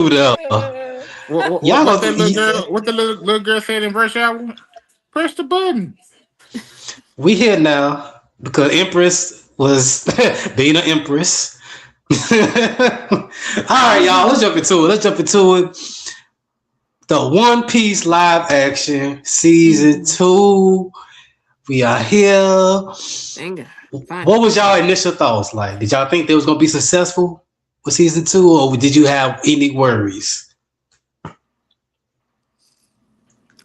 Y'all What that gonna, little girl? What the little girl said in verse album? Press the button. we here now because Empress was being an Empress. All right, y'all. Let's jump into it. The One Piece live action season 2. We are here. Thank God. What Finally. was y'all initial thoughts like? Did y'all think they was gonna be successful with season 2, or did you have any worries?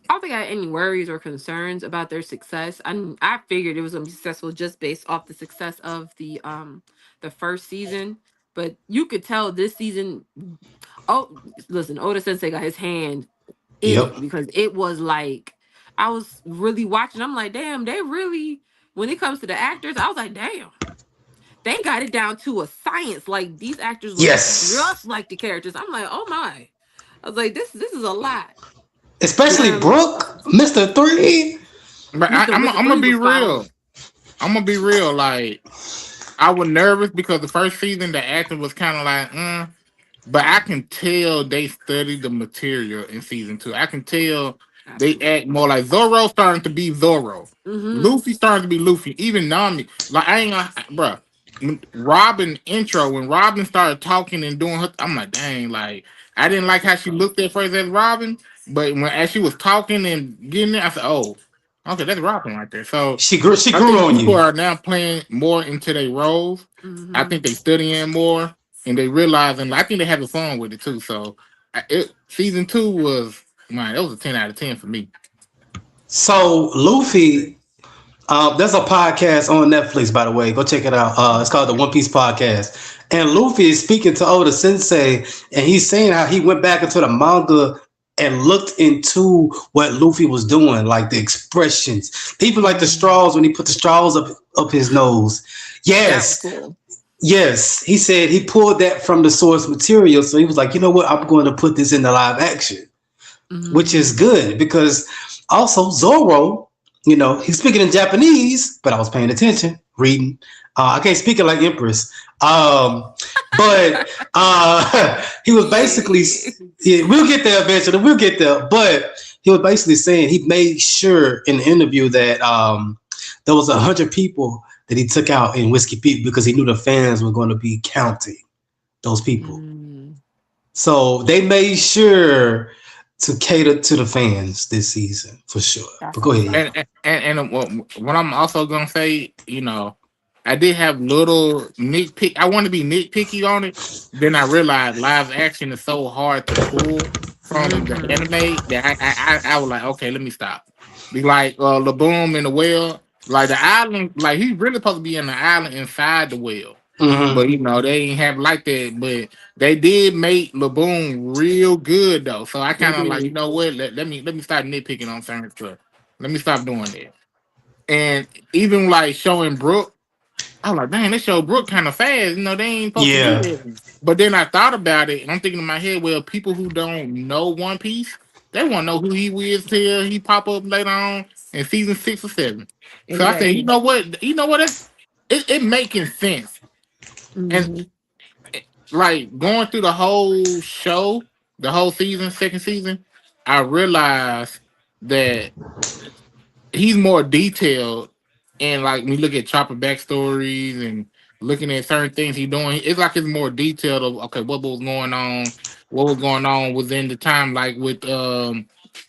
I don't think I had any worries or concerns about their success. I figured it was gonna be successful just based off the success of the first season. But you could tell this season. Oh, listen, Oda Sensei got his hand in Yep. it because it was like I was really watching. I'm like, damn, they really. When it comes to the actors, I was like, damn, they got it down to a science. Like these actors look Yes. just like the characters. I'm like, oh my. I was like, this is a lot. Especially Um, Brooke, Mr. 3. But Mr. I'm gonna Three be was spot real. on. I'm gonna be real. Like I was nervous because the first season the acting was kind of like, but I can tell they studied the material in season 2. I can tell they Absolutely. act more like Zoro starting to be Zoro. Mm-hmm. Luffy starting to be Luffy. Even Nami. Like I ain't gonna, bruh. When Robin intro, when Robin started talking and doing her, I'm like, dang, like I didn't like how she looked at first as Robin, but when as she was talking and getting there, I said, oh, okay, that's Robin right there. So She I grew think on people you. are now playing more into their roles. I Mm-hmm. think they studying more and they realizing. I think they having fun with it too. So, season 2 was man, it was a 10 out of 10 for me. So Luffy, there's a podcast on Netflix, by the way. Go check it out. It's called the One Piece Podcast. And Luffy is speaking to Oda Sensei, and he's saying how he went back into the manga and looked into what Luffy was doing, like the expressions, even like the Mm-hmm. straws when he put the straws up his nose. That was Yes, cool. yes. He said he pulled that from the source material. So he was like, you know what? I'm going to put this in the live action, which is Mm-hmm. good because also Zoro, he's speaking in Japanese, but I was paying attention, reading. I can't speak it like Empress. But he was basically, Yeah. yeah, we'll get there eventually. We'll get there. But he was basically saying he made sure in the interview that there was 100 people that he took out in Whiskey Peak because he knew the fans were going to be counting those people. Mm. So they made sure to cater to the fans this season for sure. But That's go what's ahead, up. y'all. And what I'm also gonna say, I did have little nitpick. I want to be nitpicky on it. Then I realized live action is so hard to pull from the Mm-hmm. anime that I was like, okay, let me stop. Be like Laboom in the whale, like the island, like he's really supposed to be in the island inside the whale. But Mm-hmm. they ain't have like that. But they did make Laboon real good though. So I They kind of like, you did. know what? Let me stop nitpicking on certain stuff. Let me stop doing that. And even like showing Brooke, I was like, man, they show Brooke kind of fast. They ain't supposed to do Yeah. that. But then I thought about it, and I'm thinking in my head, well, people who don't know One Piece, they won't know who he is till he pop up later on in season 6 or 7. So I said, you Exactly. know what? It making sense. And Mm-hmm. like going through the whole show, the whole season, second season, I realized that he's more detailed. And like when you look at Chopper backstories and looking at certain things he's doing, it's like it's more detailed of okay, what was going on within the time, like with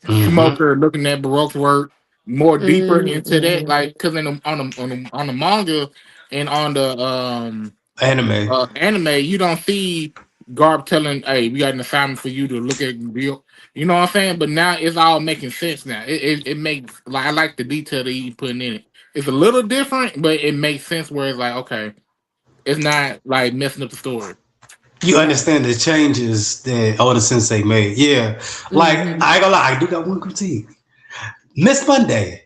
Mm-hmm. Smoker looking at Baroque's work more deeper into that, Mm-hmm. like because on the manga and on the Anime. anime, you don't see Garb telling, "Hey, we got an assignment for you to look at real." You know what I'm saying? But now it's all making sense. Now it makes like I like the detail that he's putting in it. It's a little different, but it makes sense. Where it's like, okay, it's not like messing up the story. You Right. understand the changes that Oda Sensei made. Yeah. Like, Mm-hmm. I ain't gonna lie, I do got one critique. Miss Monday,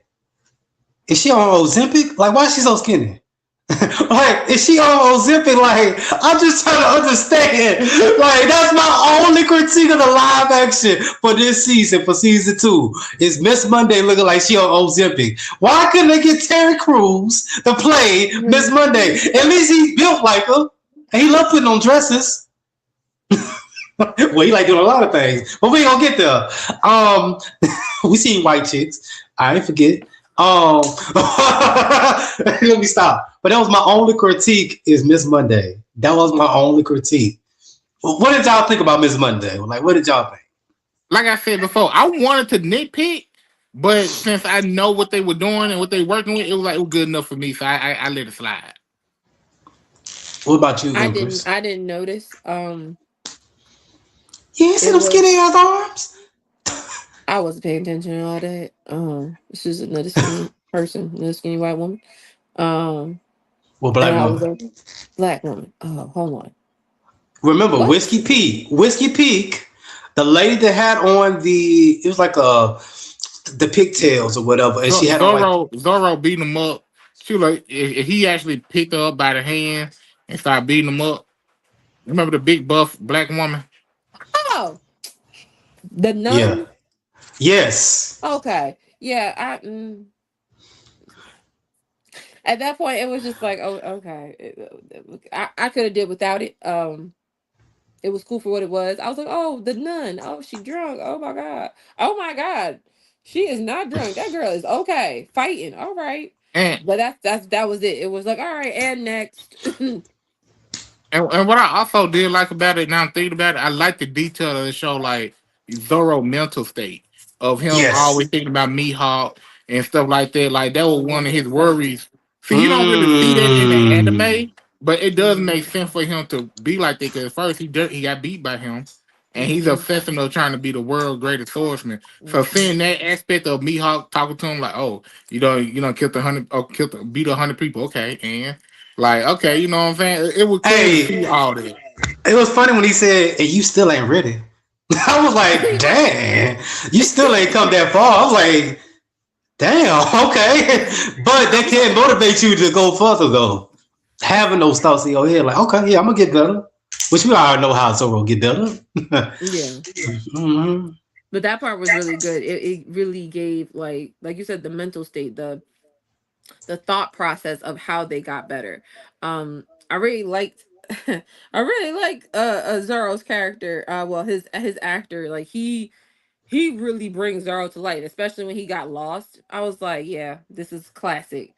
is she on Ozempic? Like, why is she so skinny? Like, is she on Ozempic? Like, I'm just trying to understand. Like, that's my only critique of the live action for this season, for season 2. Is Miss Monday looking like she on Ozempic? Why couldn't they get Terry Crews to play Miss Monday? At least he's built like her. And he love putting on dresses. Well, he like doing a lot of things, but we ain't gonna get there. Um, we seen white chicks. I ain't forget. Let me stop. But that was my only critique is Miss Monday. That was my only critique. What did y'all think about Miss Monday? Like, what did y'all think? Like I said before, I wanted to nitpick, but since I know what they were doing and what they working with, it was good enough for me. So I let it slide. What about you, I didn't. Empress? I didn't notice. You ain't see It them skinny was. ass arms? I wasn't paying attention to all that. This is another skinny person, another skinny white woman. Um, Well, and black I was woman. a black woman. Oh, hold on. Remember What? Whiskey Peak, the lady that had on the it was like the pigtails or whatever, and she had on like Zorro beating him up. She was like, if he actually picked her up by the hand and started beating him up. Remember the big buff black woman? Oh, the yeah. nun. Yes. Okay, yeah. At that point, it was just like, oh, okay. I could have did without it. It was cool for what it was. I was like, oh, the nun. Oh, she drunk. Oh my god. Oh my god. She is not drunk. That girl is okay. Fighting. All right. And But that was it. It was like, all right, and next. and what I also did like about it, now I'm thinking about it, I like the detail of the show, like Zorro mental state of him always Yes. thinking about Mihawk and stuff like that. Like that was one of his worries. See, you don't really see that in the Mm. anime, but it does make Mhm. sense for him to be like that. Because at first he got beat by him, and he's Mhm. obsessing of trying to be the world's greatest swordsman. So Mhm. seeing that aspect of Mihawk talking to him like, oh, you don't killed 100, oh, beat 100 people, okay, and like, okay, you know what I'm saying? It was cool to see Hey, all that. it was funny when he said, "And you still ain't ready." I was like, Right. "Damn, you still ain't come that far." I was like, "Damn, okay," but I that was can like, motivate you to go further though. Having those thoughts in your head, like, okay, yeah, I'm gonna get better. Which we already know how Zoro get better. yeah. hmm But that part was really good. It really gave like you said, the mental state, the thought process of how they got better. I really liked I really liked Zoro's character. Well, his actor, like he really brings Zoro to light, especially when he got lost. I was like, yeah, this is classic.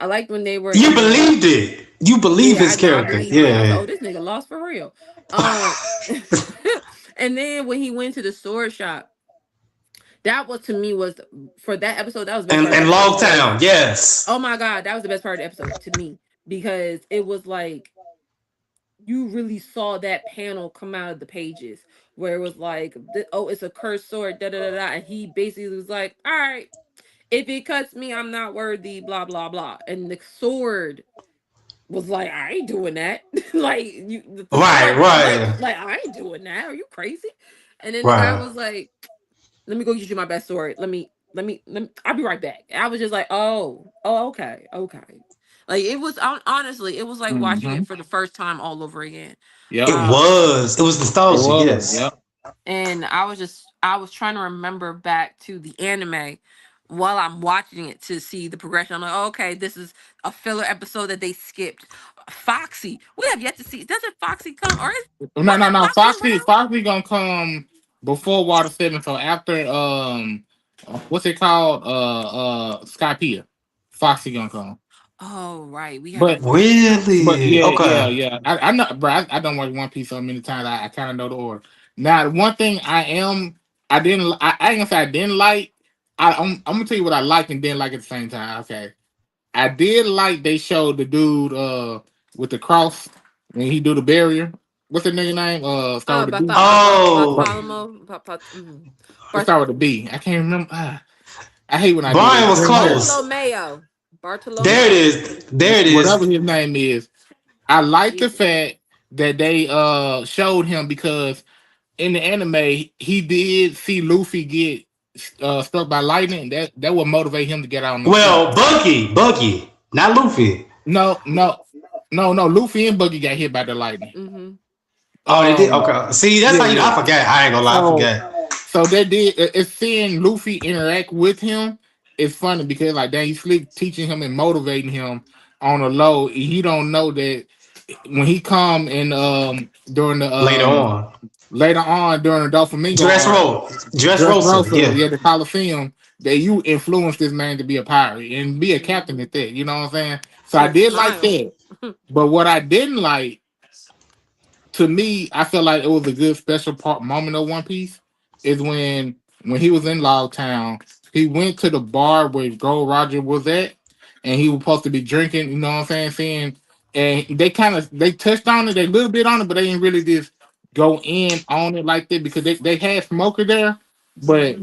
I liked when they were You in the believed it. You believe yeah, his I know I character. believed it. I was like, Yeah. oh, this nigga lost for real. And then when he went to the sword shop, that was to me was for that episode, that was the best part of the And episode because Longtown, yes. oh my god, that was the best part of the episode to me because it was like you really saw that panel come out of the pages where it was like, oh, it's a cursed sword, da da da da, and he basically was like, all right, if it cuts me, I'm not worthy, blah blah blah, and the sword was like, I ain't doing that. Like the Right, sword right, flipped, like I ain't doing that. Are you crazy? And then the guy right. was like, let me go get you my best sword. Let me I'll be right back. And I was just like, oh, okay, okay. Like it was honestly, it was like watching Mm-hmm. it for the first time all over again. Yep, It Um, was. It was it nostalgic, was. yes. Yep. and I was trying to remember back to the anime while I'm watching it to see the progression. I'm like, oh, okay, this is a filler episode that they skipped. Foxy, we have yet to see. Doesn't Foxy come or is No, no, wasn't no. Foxy Foxy gonna come before Water Seven. So after what's it called? Skypiea. Foxy gonna come. around? Oh right, we haven't But seen Foxy. Really? Okay. yeah. I know, bro. I done watched One Piece so many times. I kind of know the order. Now, one thing I ain't gonna say I didn't like. I'm gonna tell you what I like and didn't like at the same time. Okay, I did like they showed the dude with the cross when he do the barrier. What's the nigga name? Start with a B. Oh, Bartholomew, It Barth- start with a B. I can't remember. I hate when I do Brian that. was Green hair. close. Bartolomeo, There it Bartolomeo. is. There it Whatever is. his name is. I like the Yeah. fact that they showed him because in the anime he did see Luffy get struck by lightning. That would motivate him to get out on the sea. Well, Buggy, not Luffy. No, no, no. Luffy and Buggy got hit by the lightning. Mm-hmm. Oh, they did. Um, Okay. See, that's yeah, how you. yeah. I forgot. I ain't gonna lie. I So forgot. they did. It's seeing Luffy interact with him. It's funny because like Dan Slick teaching him and motivating him on a low. He don't know that when he come and during the Later on. later on during the Doflamingo Dress arc, Rosa, Dressrosa, yeah. yeah, the Coliseum, that you influenced this man to be a pirate and be a captain at that. You know what I'm saying? So I With a did like smile. that. But what I didn't like, to me, I felt like it was a good special part moment of One Piece, is when he was in Log Town, he went to the bar where Gold Roger was at, and he was supposed to be drinking. You know what I'm saying? Saying, and they touched on it a little bit on it, but they didn't really just go in on it like that because they had Smoker there, but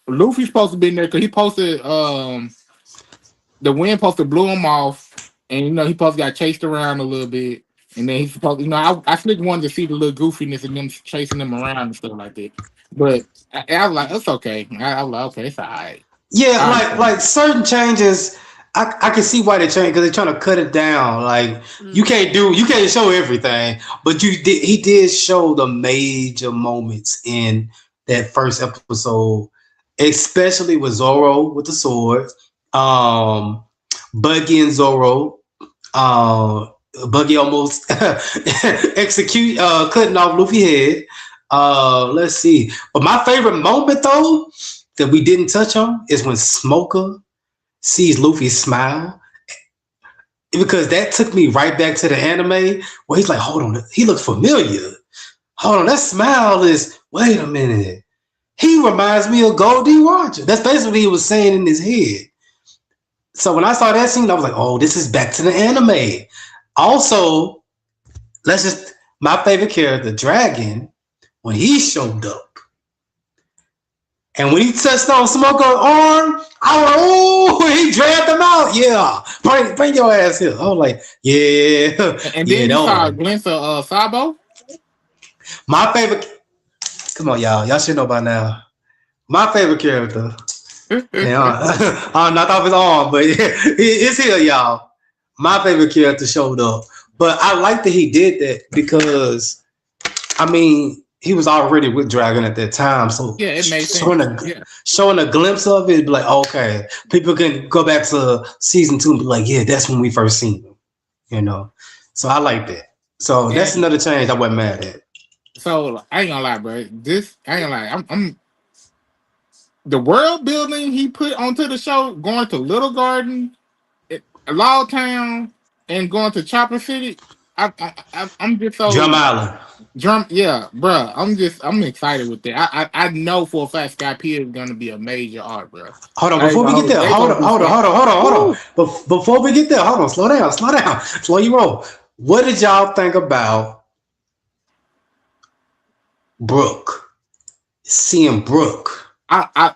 Luffy's supposed to be in there because he posted the wind supposed to blew him off, and he supposed to got chased around a little bit, and then he's supposed, I slick wanted to see the little goofiness and them chasing them around and stuff like that. But I was like, it's okay. I was like, okay, it's all right. Yeah, All right. like certain changes, I can see why they change because they're trying to cut it down. Like you can't show everything, but he did show the major moments in that first episode, especially with Zoro with the sword, um, Buggy and Zoro, Buggy almost execute cutting off Luffy head. Let's see, but my favorite moment though that we didn't touch on is when Smoker sees Luffy smile, because that took me right back to the anime where he's like, hold on, he looks familiar. Hold on, that smile is, wait a minute. He reminds me of Goldie Roger. That's basically what he was saying in his head. So when I saw that scene, I was like, oh, this is back to the anime. Also, my favorite character, Dragon, when he showed up, and when he touched on Smoker's arm, I was like, oh, he dragged him out. Yeah. Bring your ass here. I was like, yeah. And Yeah, then you that saw a one. glimpse of Sabo. My favorite, come on, y'all. Y'all should know by now. My favorite character. Yeah, I'm not off his arm, but it's here, y'all. My favorite character showed up. But I like that he did that because, I mean, he was already with Dragon at that time, so Yeah, it made sense. Yeah. showing a glimpse of it, be like, okay, people can go back to season 2 and be like, yeah, that's when we first seen him, So I like that. So that's And another change I wasn't mad at. so I ain't gonna lie, bro. I ain't gonna lie. I'm the world building he put onto the show, going to Little Garden, Log Town, and going to Chopper City. I'm just Drum so Island. yeah, bro. I'm excited with that. I know for a fact Sky P is gonna be a major art, bro. Hold on, I ain't before we gonna get hold you. there, They hold gonna on, do hold on, something. hold on, hold on, hold Woo! on. Before we get there, hold on, slow down, slow your roll. What did y'all think about Brooke? Seeing Brooke. I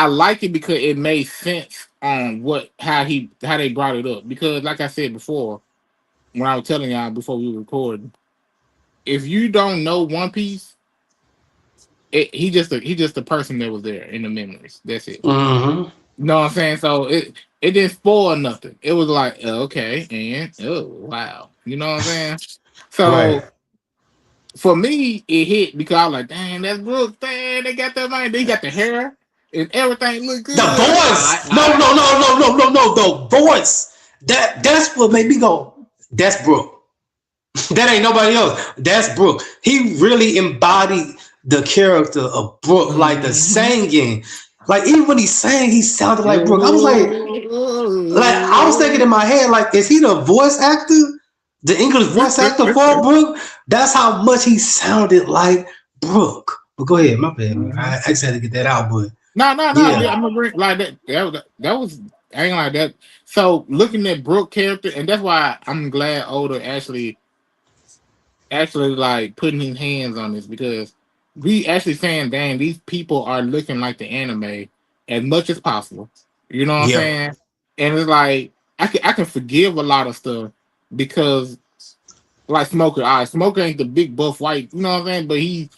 like it because it made sense on how they brought it up. Because like I said before, when I was telling y'all before we recorded, if you don't know One Piece, he just a person that was there in the memories. That's it. Mm-hmm. You know what I'm saying? So it didn't spoil nothing. It was like, okay, and oh wow. You know what I'm saying? Right. So for me, it hit because I was like, dang, that's Brooks, dang, they got that man, they got the hair and everything look The good. I was like, all voice. right, all right. No. The voice. That's what made me go, that's Brooke. That ain't nobody else. That's Brooke. He really embodied the character of Brooke, like the Mhm. singing. Like even when he sang, he sounded like Brooke. I was thinking in my head, like, is he the voice actor? The English voice actor for Brooke? That's how much he sounded like Brooke. But go ahead, my bad, man. Mhm. I just had to get that out, but No. Yeah, yeah. I'm agreeing. Like that was I ain't like that. So looking at Brooke character, and that's why I'm glad Oda actually like putting his hands on this because we actually saying, dang, these people are looking like the anime as much as possible. You know what I'm Yeah. saying? And it's like I can forgive a lot of stuff because like Smoker, all right, Smoker ain't the big buff white, you know what I'm saying? But he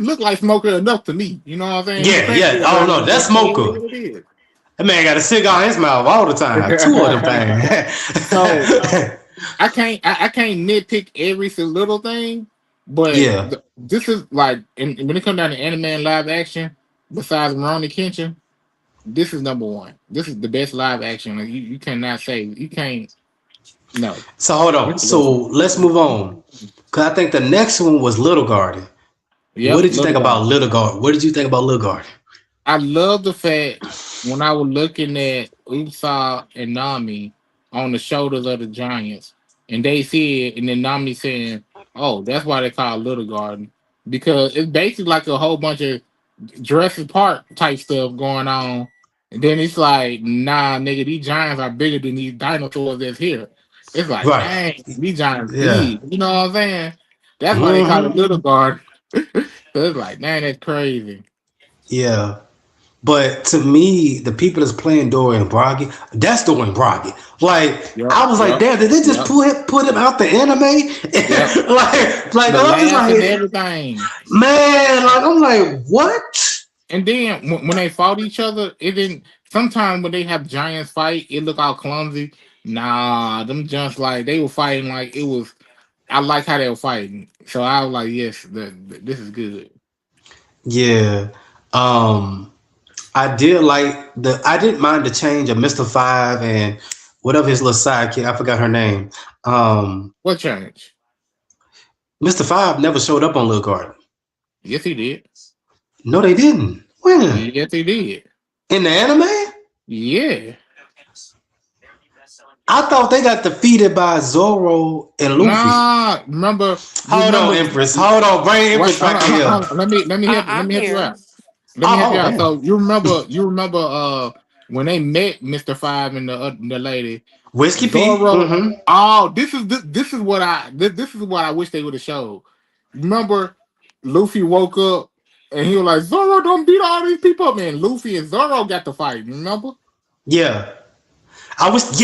looked like Smoker enough to me. You know what I'm saying? He Yeah. I don't know. it That's Smoker. is. That man got a cigar in his mouth all the time. Two of them So things. I can't nitpick every little thing, but Yeah. this is like, and when it comes down to anime and live action, besides Rurouni Kenshin, this is number one. This is the best live action. Like, you cannot say you can't. No, So hold this on. is the best So let's move on. one. Cause I think the next one was Little Garden. What Yep, did you Little think about Guard. Little Guard? What did you think about Little Guard? I love the fact when I was looking at Usopp and Nami on the shoulders of the giants, and they see it, and then Nami saying, "Oh, that's why they call it Little Garden," because it's basically like a whole bunch of Jurassic Park type stuff going on. And then it's like, nah, nigga, these giants are bigger than these dinosaurs that's here. It's like, Right. dang, these giants Yeah. big. You know what I'm saying? That's why they call it Hmm. Little Garden. So it's like, man, that's crazy. Yeah. But to me, the people that's playing Dorian Broggy, that's Dorian Broggy. Like Yep, I was like, yep, damn, did they just yep, put him out the anime? yep. like The I'm just laugh and like, everything. man, like I'm like, what? And then when they fought each other, it didn't. Sometimes when they have giants fight, it look all clumsy. Nah, them giants like they were fighting like it was. I like how they were fighting, so I was like, yes, this is good. Yeah. Um, I did like the. I didn't mind the change of Mister Five and whatever his little sidekick. I forgot her name. What change? Mister Five never showed up on Little Garden. Yes, he did. No, they didn't. When Yes, he did. in the anime, Yeah. I thought they got defeated by Zoro and Luffy. Nah. Remember? You Hold on, remember? Empress. Hold on, bring Wait. Empress Hold back on. in here. Hold on. Let me help. Let I'm me help you here. out. Let me help you out. Damn. So you remember when they met Mr. Five and the lady Whiskey P. Zoro. Mm-hmm. Oh, this is what this is what I wish they would have showed. Remember, Luffy woke up and he was like, "Zoro, don't beat all these people up, man." Luffy and Zoro got to fight. Remember? Yeah. I was.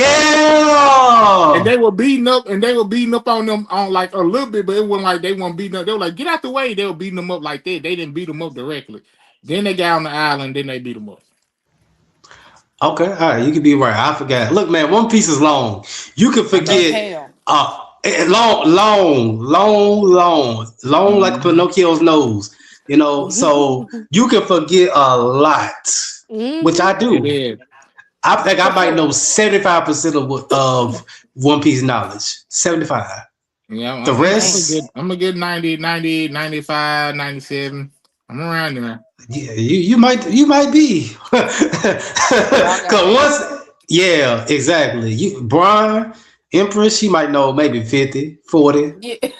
And Yeah. they were beating up on them on like a little bit, but it wasn't like they weren't beating up. They were like, "Get out the way." They were beating them up like that. They didn't beat them up directly. Then they got on the island. Then they beat them up. Okay. All right. You could be right. I forgot. Look, man. One Piece is long. You can I know. As forget. hell. Long like Mhm. Pinocchio's nose. So you can forget a lot, which Hmm. I It do. is. I think I For might sure. know 75% of One Piece knowledge. 75. Yeah, The Damn. rest, I'm a good 90, 90, 95, 97. I'm around there. yeah, you might be. We all got Cause age. once, yeah, exactly. Brian, Empress, she might know maybe 50, 40. Yeah. Jada.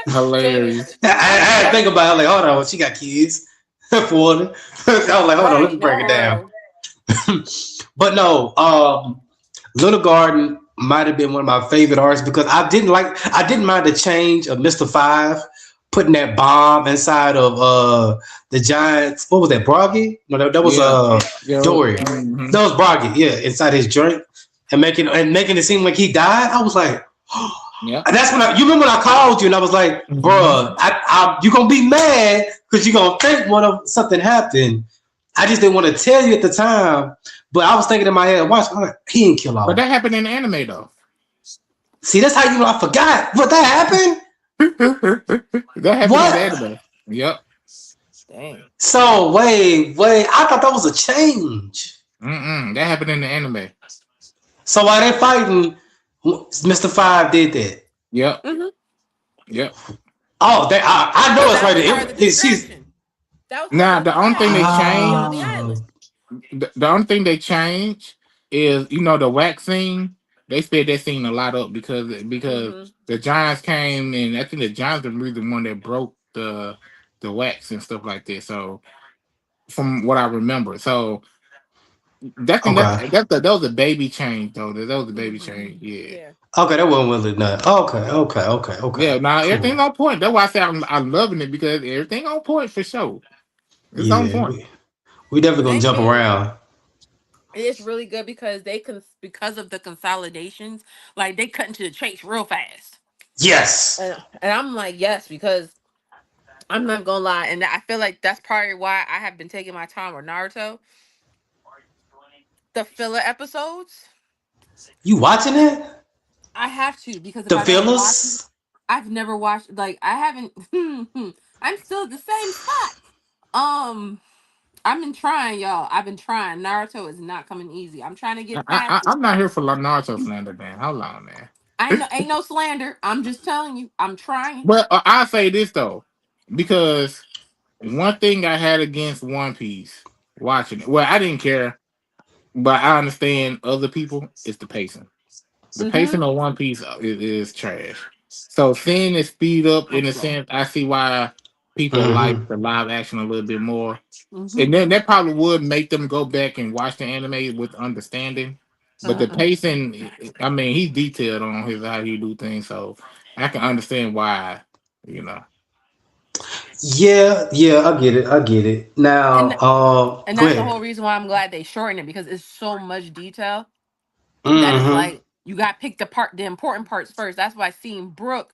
Hilarious. I had to think about it, like, hold on, she got kids. 40. I was like, hold on, let Right. me Know break it down. her. But no, Little Garden might have been one of my favorite arcs because I didn't mind the change of Mr. Five putting that bomb inside of the Giants. What was that, Broggy? No, that was Yeah. Yeah. Dory. Hmm. That was Broggy, yeah, inside his drink and making it seem like he died. I was like, Yeah. and that's when you remember when I called you and I was like, Hmm. bruh, you gonna be mad because you gonna think something happened. I just didn't want to tell you at the time, but I was thinking in my head, watch, I'm like, he didn't kill But off. that happened in the anime though. See, that's how you know I forgot. What that happened? That happened in the What? anime. Yep. Dang. So wait. I thought that was a change. That happened in the anime. So while they fighting, Mr. Five did that. Yep. Hmm. Yep. Oh, I know But it's that right was part of the there. She's distraction. That was part Now of the the only thing they distraction to be changed, on the oh island. the only thing they changed is the wax scene. They sped that scene a lot up because Hmm. the Giants came and I think the Giants were really the one that broke the wax and stuff like that. So from what I remember, so okay. that was a baby change though. That was a baby change. Yeah. Yeah. Okay, that wasn't really nut. Okay. Yeah, now everything Cool. on point. That's why I say I'm loving it because everything on point for sure. It's on Yeah, point. we definitely gonna Same jump here. around. It's really good because because of the consolidations, like they cut into the chase real fast. Yes. And I'm like, yes, because I'm not gonna lie, and I feel like that's probably why I have been taking my time with Naruto. The filler episodes, You watching it? I have to because if The I don't watch it, fillers? I've never watched. Like I haven't. I'm still at the same spot. I've been trying, y'all. I've been trying. Naruto is not coming easy. I'm trying to get past it. I'm not here for Naruto slander, man. Hold on, man. I know ain't no slander. I'm just telling you. I'm trying. But I'll say this though, because One thing I had against One Piece watching it, well, I didn't care, but I understand other people. It's the pacing. The Mm-hmm. pacing of One Piece is trash. So seeing it speed up in a sense, I see why people like Mm-hmm. the live action a little bit more. Mm-hmm. And then that probably would make them go back and watch the anime with understanding. But the Uh-uh. pacing, I mean, he's detailed on his how he do things, so I can understand why, you know. Yeah, yeah, I get it. I get it. Now, And and go that's the ahead. whole reason why I'm glad they shortened it because it's so much detail that it's Mm-hmm. like you got picked apart the important parts first. That's why seeing Brooke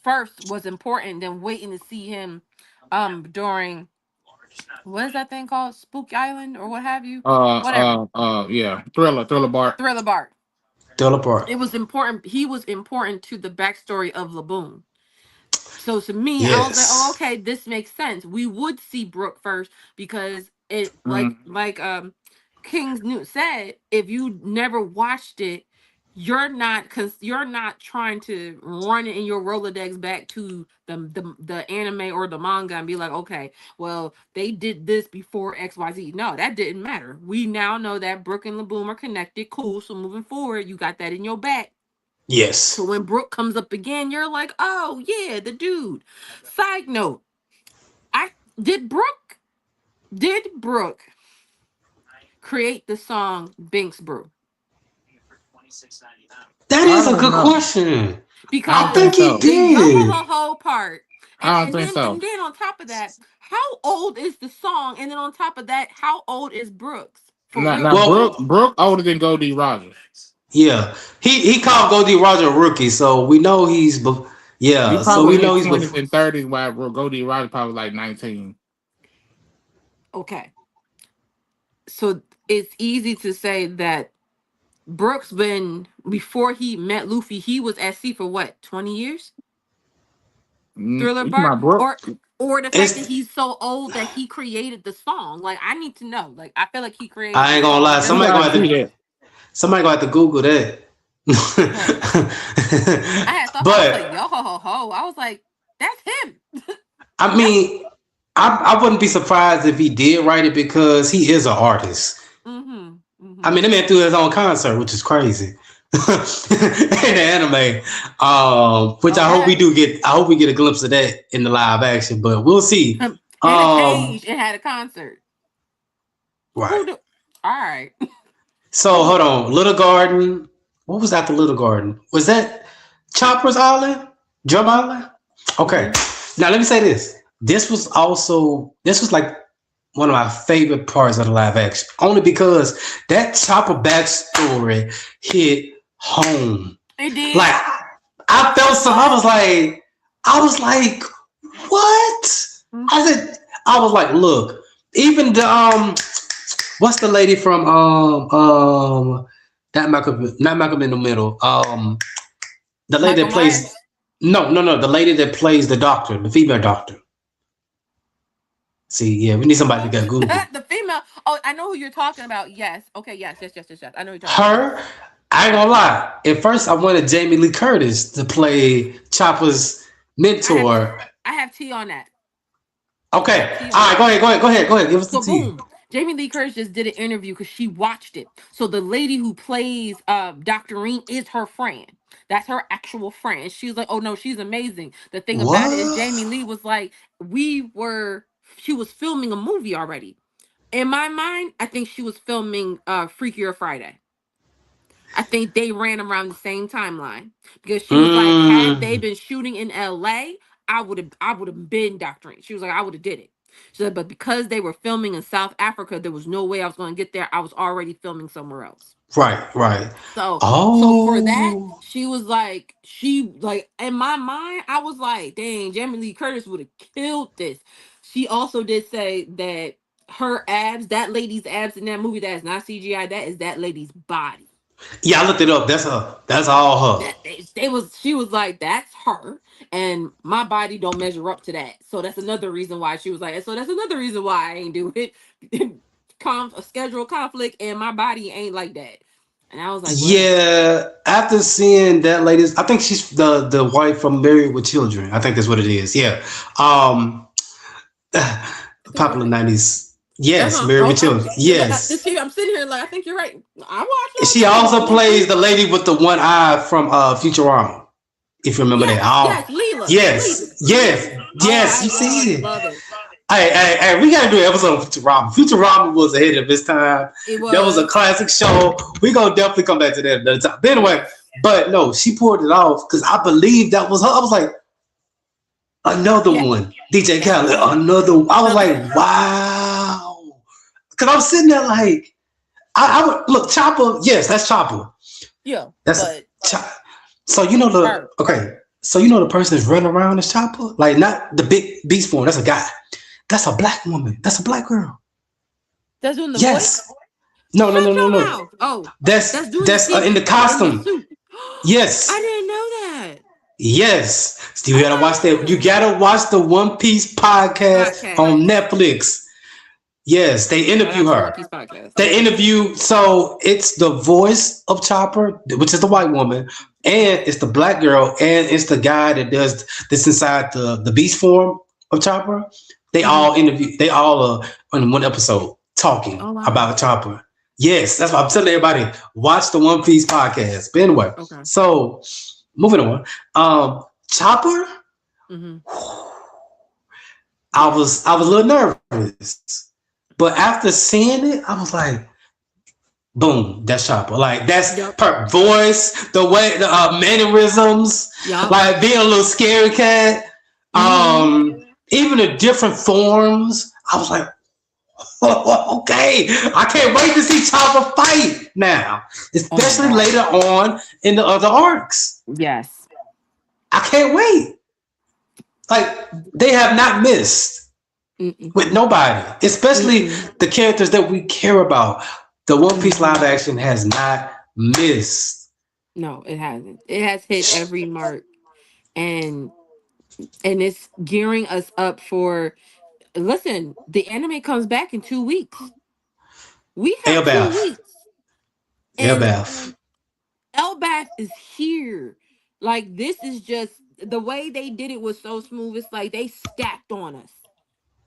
first was important than waiting to see him during what is that thing called? Spook Island or what have you? Whatever. Yeah, Thriller Bart. Thriller Bark. Still apart. It was important. He was important to the backstory of Laboon. So to me, I was like, oh, Yes. okay, this makes sense. We would see Brooke first because it King's Newt said, if you never watched it, you're not trying to run it in your Rolodex back to the anime or the manga and be like, okay, well, they did this before XYZ. No, that didn't matter. We now know that Brooke and Laboon are connected. Cool. So moving forward, you got that in your back. So Yes. when Brooke comes up again, you're like, oh yeah, the dude. Side note, I did Brooke create the song Binks Brew? That I is a don't good know. question. I I don't Because think think he so. the yo ho did. ho ho part, I don't think so. and then on top of that, how old is the song? And then on top of that, how old is Brooks? For Now real, for Brooke real. Well, Brooke older than Goldie Rogers. yeah. He called Goldie Roger a rookie, so we know He yeah, so we probably in know his he's 20s before. and 30s, while Goldie Rogers probably like 19. Okay, so it's easy to say that Brooks been before he met Luffy, he was at sea for what, 20 years? Thriller You talking Bark? about Brooke? Or the fact that It's he's so old that he created the song. Like I need to know. Like I feel like he created I the ain't gonna song lie, just We like gotta see that. somebody gonna have to Google that. okay. I had thought I was like, But yo ho ho ho. I was like, that's him. I That's mean, I wouldn't be surprised if he did write it because he is an artist. mm-hmm. I Mm-hmm. mean, the man threw his own concert, which is crazy. In the anime, which I hope we Okay. do get. I hope we get a glimpse of that in the live action, but we'll see. In a Um, cage and had a concert. right. Who do all right. So hold on, Little Garden. What was after Little Garden? Was that Chopper's Island, Drum Mm-hmm. Island? Okay. Mm-hmm. Now let me say this. This was like one of my favorite parts of the live action, only because that Chopper backstory hit home. It did. Like I felt some. I was like, what? I said, I was like, look, even the what's the lady from not Malcolm in the Middle, the lady Michael that plays Myers. no, the lady that plays the doctor, the female doctor. See, yeah, we need somebody to Oh, get Google. the female. Oh, I know who you're talking about. Yes. Okay. Yes. Yes. Yes. Yes. Yes. I know who you're talking about. Her, Yes. I ain't gonna lie. At first, I wanted Jamie Lee Curtis to play Chopper's I have mentor. I have tea on that. I have Okay, tea on all right, that. go ahead. Give us the So tea. boom. Jamie Lee Curtis just did an interview because she watched it. So the lady who plays Dr. Rean is her friend. That's her actual friend. And she's like, oh no, she's amazing. The thing about it is What? Jamie Lee was like, she was filming a movie already. In my mind, I think she was filming Freakier Friday. I think they ran around the same timeline because she was like, had they Mm, been shooting in LA, I would have been doctoring. She was like, I would have did it. She said, but because they were filming in South Africa, there was no way I was going to get there. I was already filming somewhere else. right. So for that, Oh, she like in my mind, I was like, dang, Jamie Lee Curtis would have killed this. She also did say that her abs, that lady's abs in that movie, that is not CGI. That is that lady's body. yeah, I looked it up. That's her. That's all her. That they was she was like, that's her, and my body don't measure up to that. So that's another reason why she was like, so that's another reason why I ain't do it. A schedule conflict, and my body ain't like that. And I was like, well, Yeah, after seeing that latest, I think she's the wife from Married with Children. I think that's what it is. Yeah. Um, Popular 90s. Yes, Mary Oh, Matilda. Yes. I'm sitting here like I think you're right. I watched. She also plays the lady with the one eye from Futurama. If you remember that. Yes, Leela. Yes. You see it. Love it. Hey, we gotta do an episode of Futurama. Futurama was ahead of its time. That was a classic show. We gonna definitely come back to that another time. But anyway, but no, she pulled it off because I believe that was her. I was like, another one. DJ Khaled, another one. I was like, wow. Because I'm sitting there like, I would look, Chopper, yes, that's Chopper. Yeah. That's so you know so you know the person that's running around is Chopper? Like not the big beast form, that's a guy. That's a black woman. That's a black girl. That's doing the voice? No. Oh, that's in the costume. Yes. I didn't know that. Yes. So you gotta watch that. You gotta watch the One Piece podcast on Netflix. Yes, they interview her. They interview, so it's the voice of Chopper, which is the white woman, and it's the black girl, and it's the guy that does this inside the beast form of Chopper. They all interview. They all are in one episode talking about Chopper. Yes, that's what I'm telling everybody. Watch the One Piece podcast. But anyway, so moving on. Chopper. Mm-hmm. I was a little nervous, but after seeing it, I was like, boom, that's Chopper. Like that's her voice, the way, the mannerisms, like being a little scary cat. Even the different forms, I was like, okay, I can't wait to see Chopper fight now, especially later on in the other arcs. Yes, I can't wait. Like they have not missed with nobody, especially the characters that we care about. The One Piece live action has not missed. No, it hasn't. It has hit every mark, and it's gearing us up for. Listen, the anime comes back in 2 weeks. We have 2 weeks. Elbaf is here. Like this is just the way they did it was so smooth. It's like they stacked on us.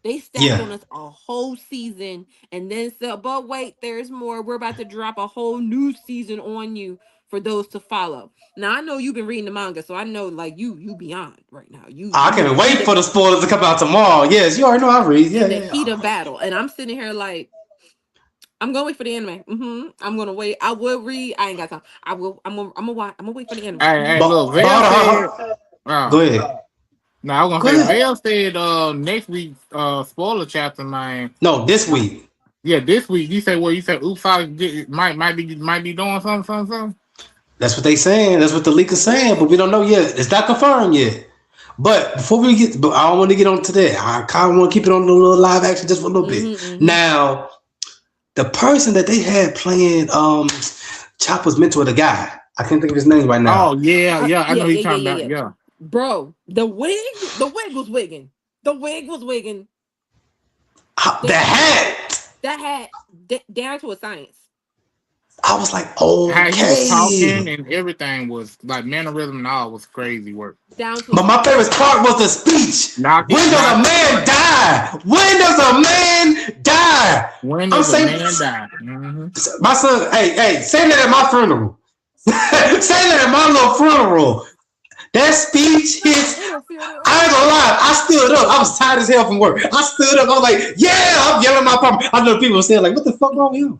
They stacked on us a whole season, and then said, "But wait, there's more. We're about to drop a whole new season on you for those to follow." Now I know you've been reading the manga, so I know like you beyond right now. I can't wait for the spoilers to come out tomorrow. Yes, you already know I read. Yeah, the heat of battle, and I'm sitting here like, I'm gonna wait for the anime. I'm gonna wait. I will read. I ain't got time. I'm gonna wait for the anime. Hey, look, go ahead. No, I was gonna say Vail said next week spoiler chapter, man. No, this week. Yeah, this week. You said Usopp might be doing something. That's what they saying. That's what the leak is saying, but we don't know yet. It's not confirmed yet. But before we get, I don't want to get on to that. I kind of want to keep it on the little live action just for a little bit. Now, the person that they had playing Chopper's mentor, the guy, I can't think of his name right now. Oh yeah, I know he's talking about. Yeah, bro, the wig was wigging. The wig was wigging. That hat, down to a science. I was like, oh, how he was talking and everything was like mannerism and all was crazy work. But my favorite part was the speech. When does a man die? When does a man die? When does a man die? My son, hey, say that at my funeral. Say that at my little funeral. That speech hits. I ain't gonna lie. I stood up. I was tired as hell from work. I stood up. I was like, yeah, I'm yelling my papa. I know people saying like, what the fuck wrong with you?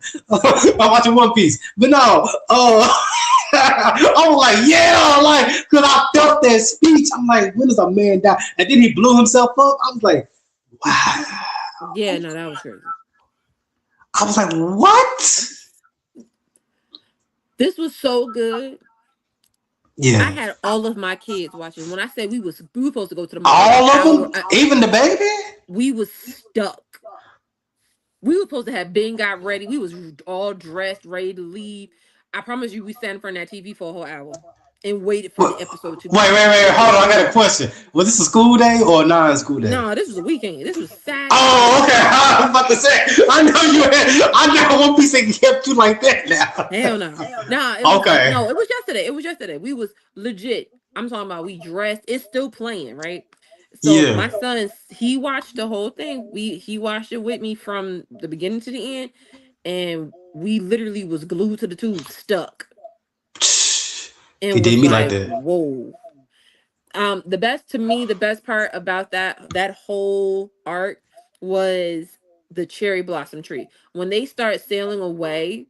I'm watching One Piece. But no, I was like, yeah, like, because I felt that speech. I'm like, when does a man die? And then he blew himself up. I was like, wow. Yeah, no, that was crazy. I was like, what? This was so good. Yeah, I had all of my kids watching. When I said we were supposed to go to the all of them, even the baby. We was stuck. We were supposed to have been got ready. We was all dressed, ready to leave. I promise you, we sat in front of that TV for a whole hour and waited for the episode to. Wait! Hold on, I got a question. Was this a school day or a non-school day? No, this was a weekend. This was Saturday. Oh, okay. I was about to say. I know One Piece ain't kept you like that now. Hell no. Okay. No, it was yesterday. We was legit. I'm talking about we dressed. It's still playing, right? So Yeah. my son, he watched the whole thing. He watched it with me from the beginning to the end, and we literally was glued to the tube, stuck, He and did was me like like, that. "Whoa." The best to me, the best part about that whole arc was the cherry blossom tree. When they start sailing away,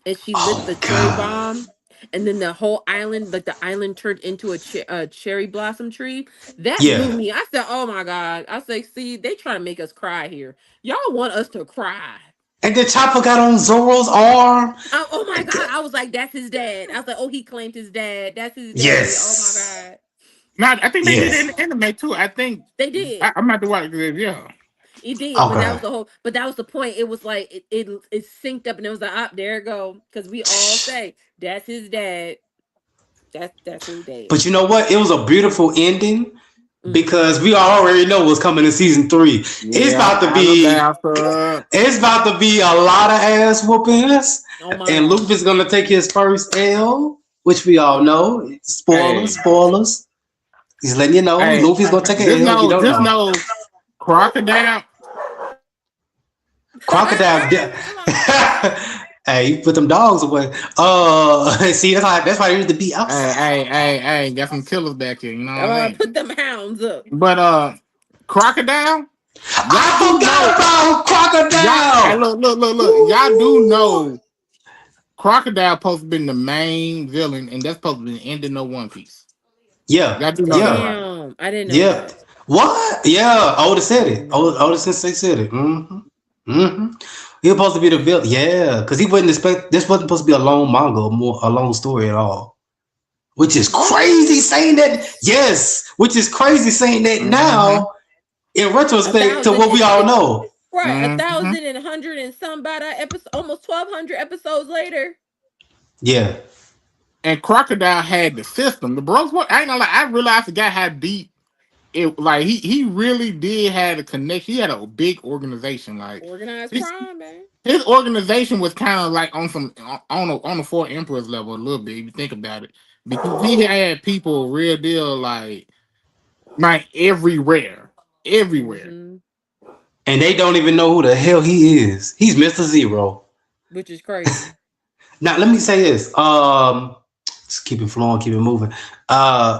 and she lit the Oh cherry God. bomb, and then the whole island, like the island turned into a cherry blossom tree. That blew Yeah. me. I said, "Oh my god!" I said, "See, they trying to make us cry here. Y'all want us to cry." And then Chopper got on Zoro's arm. Oh my god! I was like, "That's his dad." I was like, "Oh, he claimed his dad. That's his daddy." Oh my Yes. god, Now I think they did it in Yes. the anime too. I think they did. I'm about to watch it. Yeah. He did, but that Okay. was the whole. But that was the point. It was like it synced up, and it was like, "Up there, it go," because we all say that's his dad. That's his dad. But you know what? It was a beautiful ending Mm. because we already know what's coming in season 3. It's Yeah, about to be Alabasta. it's about to be a lot of ass whoopings. Oh my And god. Luffy's gonna take his first L, which we all know. Spoilers, Hey, spoilers. He's letting you know hey, Luffy's gonna take just an L if you know, don't just know. know, Crocodile. Crocodile. Come on. Hey, you put them dogs away. See, that's why he used to be Hey, outside. hey, hey, hey, got some killers back here. You know what Come I'm on, saying? put them hounds up. But Crocodile. Y'all I do forgot know. about Y'all, hey, Crocodile. look. Y'all do Woo. know Crocodile supposed to be the main villain, and that's supposed to be the ending of One Piece. Yeah, Y'all do know that, yeah, right? Damn, I didn't know yeah. that. What? Yeah, Oda I said it. didn't know Oda that. Sensei said it. Mm-hmm. He was supposed to be the villain. Yeah, because he wouldn't expect this wasn't supposed to be a long manga, more a long story at all. Which is crazy What? saying that. Yes, which is crazy saying that Mm-hmm. now in A retrospect to thousand what we all know. right, a Mm-hmm. thousand and a hundred and some by that episode, almost 1,200 episodes later. Yeah, And Crocodile had the system. The bros, what I ain't gonna lie, I realized the guy had deep. It like he really did have a connection. He had a big organization. Like Organized his crime, man. his organization was kind of like on some on the Four Emperors level a little bit. If you think about it, because he had people real deal like everywhere. Hmm. and they don't even know who the hell he is. He's Mister Zero. Which is crazy. Now let me say this. Just keep it flowing, keep it moving.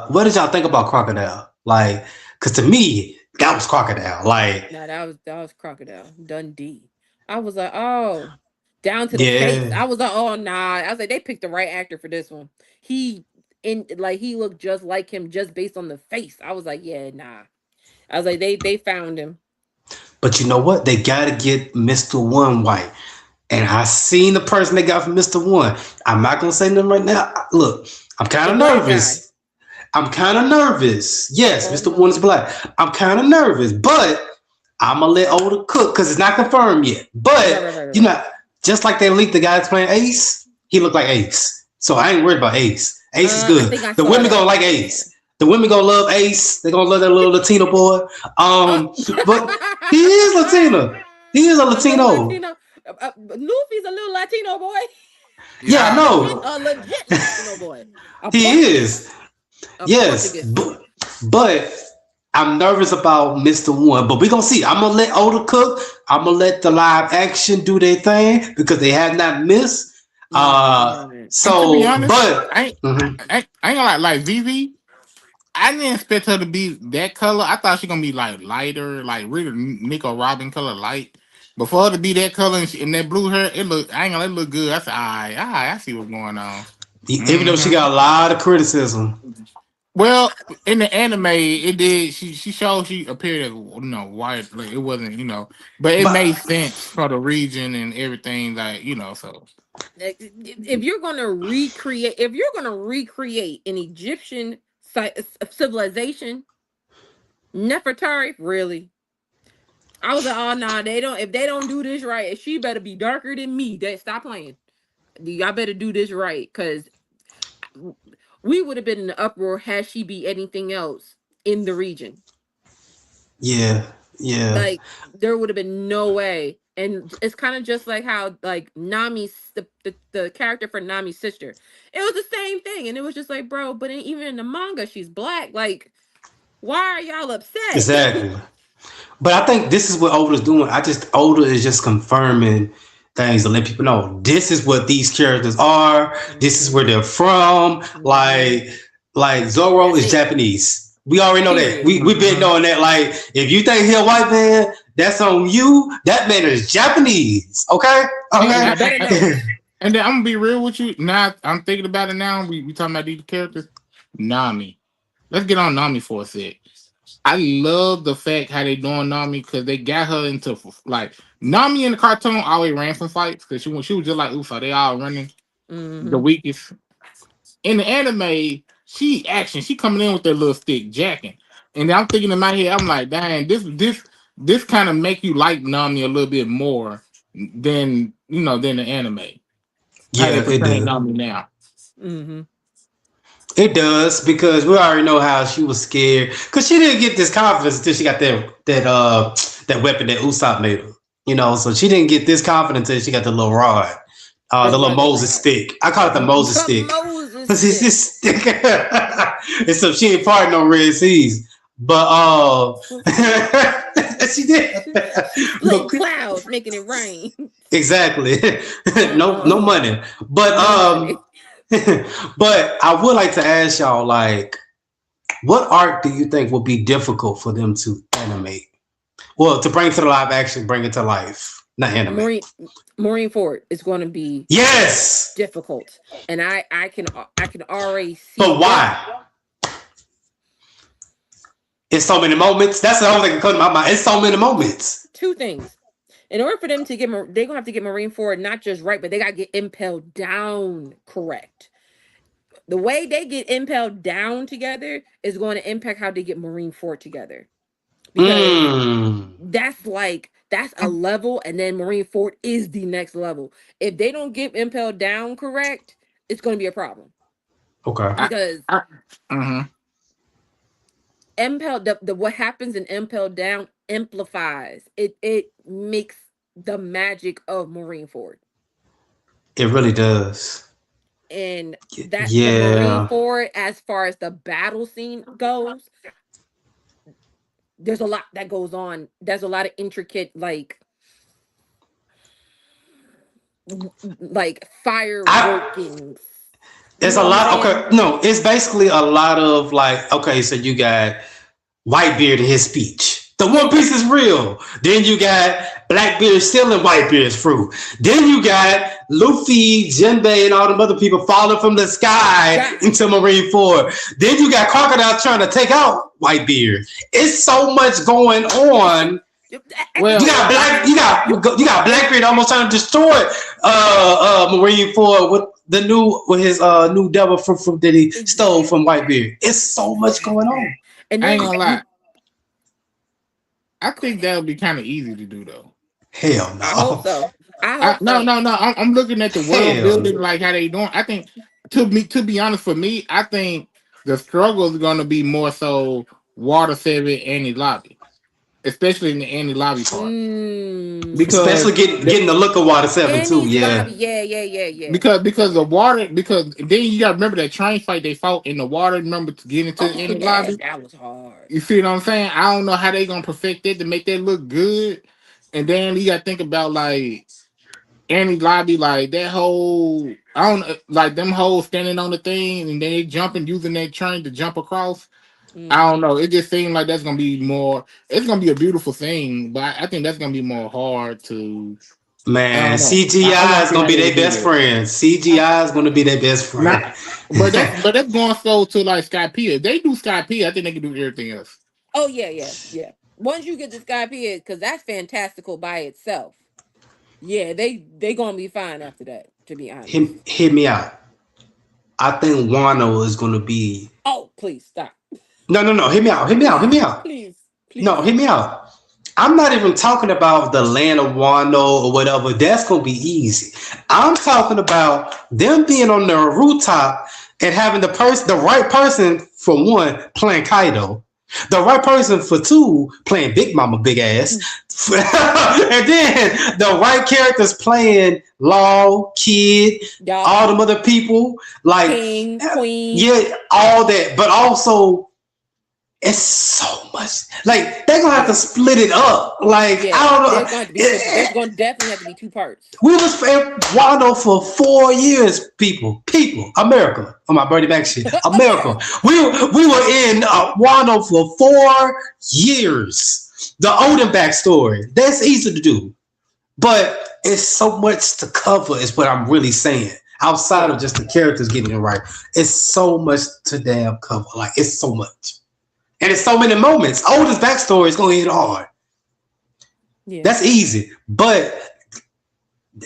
What did y'all think about Crocodile? Like, cause to me, that was Crocodile. Like, Now that was Crocodile Dundee. I was like, oh, down to the face. yeah. I was like, oh nah. I was like, they picked the right actor for this one. He he looked just like him just based on the face. I was like, yeah, nah. I was like, they found him. But you know what? They gotta get Mr. One white. And I seen the person they got from Mr. One. I'm not gonna say them right now. Look, I'm kind The of black guy. nervous. I'm kind of nervous. Yes, Oh Mr. One is no. black. I'm kind of nervous, but I'm gonna let Oda cook because it's not confirmed yet. Right, But right, right, right, you right. know, just like they leaked the guy that's playing Ace, he looked like Ace. So I ain't worried about Ace. Ace is I good. think I The saw women gonna that. like Ace. The women gonna love Ace. They gonna love that little Latino boy. Oh. But he is Latino. He is a A little Latino. Latino. Luffy's a little Latino boy. Yeah, I Yeah, know. A legit Latino boy. A He Portuguese. is. A Yes, Portuguese. but I'm nervous about Mr. One. But we're gonna see. I'm gonna let Oda cook. I'm gonna let the live action do their thing because they have not missed. No, they haven't. and to be So, honest, but mhm. I ain't gonna like Vivi. I didn't expect her to be that color. I thought she gonna be like lighter, like really Nico Robin color light. But for her to be that color and that blue hair, it look I ain't gonna it look good. I said, I see what's going on. Even though she Hmm. got a lot of criticism, Well, in the anime, it did. She showed she appeared as white. Like it wasn't but it made but sense for the region and everything. So If you're gonna recreate an Egyptian civilization, Nefertari, really? I was like, oh nah, they don't. If they don't do this right, she better be darker than me. They stop playing. Y'all better do this right, cause we would have been in the uproar had she be anything else in the region. yeah, yeah, Like there would have been no way. And it's kind of just like how like Nami's the character for Nami's sister. It was the same thing, and it was just like, bro. But even in the manga, she's black. Like Why are y'all upset? Exactly. But I think this is what Oda's doing. Oda is just confirming things to let people know this is what these characters are. This is where they're from. Like Zoro is Japanese. We already know that. We've been knowing that. Like, if you think he a white man, that's on you. That man is Japanese. Okay? Okay. And then I'm gonna be real with you. Now I'm thinking about it now. We talking about these characters. Nami. Let's get on Nami for a sec. I love the fact how they doing Nami because they got her into like Nami in the cartoon always ran from fights because she was just like Usopp. They all running the weakest. In the anime, she coming in with that little stick jacking. And I'm thinking in my head, I'm like, dang, this kind of make you like Nami a little bit more than than the anime. Yeah, it does. Nami now. It does because we already know how she was scared because she didn't get this confidence until she got that weapon that Usopp made her. You know, so she didn't get this confidence until she got the little rod, the little Moses stick. I call it the Moses stick. It's stick. And so she ain't part of no Red Seas, but she did. Like clouds making it rain. Exactly. no money, but but I would like to ask y'all, like, what arc do you think would be difficult for them to animate? Well, to bring to the live action, bring it to life, not animate. Marineford is going to be difficult, and I can already see. But why? It's so many moments. That's the only thing that comes to my mind. It's so many moments. Two things. In order for them to get, they're gonna have to get Marineford not just right, but they gotta get impelled down correct. The way they get impelled down together is going to impact how they get Marineford together. Because that's a level, and then Marineford is the next level. If they don't get impelled down correct, it's going to be a problem. Okay. Because impelled, what happens in impelled down amplifies. It makes the magic of Marineford. It really does. And that's the Marineford, as far as the battle scene goes, there's a lot that goes on. There's a lot of intricate like fire workings. There's a lot. Okay, no, it's basically a lot of like. Okay, so you got Whitebeard in his speech. The One Piece is real. Then you got Blackbeard stealing Whitebeard's fruit. Then you got Luffy, Jinbei, and all them other people falling from the sky into Marineford. Then you got Crocodile trying to take out Whitebeard. It's so much going on. Well, you got Blackbeard almost trying to destroy Marineford with his new devil fruit that he stole from Whitebeard. It's so much going on. And I ain't gonna lie. I think that would be kind of easy to do, though. Hell no. I hope so. No. I'm looking at the world building, like how they doing. I think, to be honest, for me, I think the struggle is going to be more so Water 7 Annie Lobby, especially in the Annie Lobby part. Because especially getting the look of Water 7 too. Yeah. Yeah. Because the water, because then you got to remember that train fight they fought in the water. Remember to get into the Annie Lobby. That was hard. You see what I'm saying? I don't know how they gonna perfect it to make that look good. And then you gotta think about like Annie Lobby, like that whole like them hoes standing on the thing and then they jumping using that train to jump across. I don't know. It just seemed like that's gonna be more. It's gonna be a beautiful thing, but I think that's gonna be more hard to. Man, CGI is gonna be their best friend. CGI is gonna be their best friend. But that's going so to like Skypiea. If they do Skypiea, I think they can do everything else. Oh yeah. Once you get to Skypiea, because that's fantastical by itself. Yeah, they gonna be fine after that. To be honest, hit me out. I think Wano is gonna be. Oh, please stop. No. Hit me out. Please. No, hit me out. I'm not even talking about the land of Wano or whatever. That's going to be easy. I'm talking about them being on the rooftop and having the right person, for one, playing Kaido. The right person, for two, playing Big Mama Big Ass. And then the right characters playing Law, Kid, all them other people. Like, King, Queen. Yeah, all that. But also, It's so much. Like they're gonna have to split it up. Like Yeah, I don't there's know. going to be there's going to definitely have to be 2 parts. We was in Wano for 4 years, people, America. On my Bernie Mac shit, America. We were in Wano for 4 years. The Odin backstory. That's easy to do, but it's so much to cover. Is what I'm really saying. Outside of just the characters getting it right, it's so much to damn cover. Like it's so much, and it's so many moments. Odin's backstory is gonna hit hard. Yeah. That's easy, but.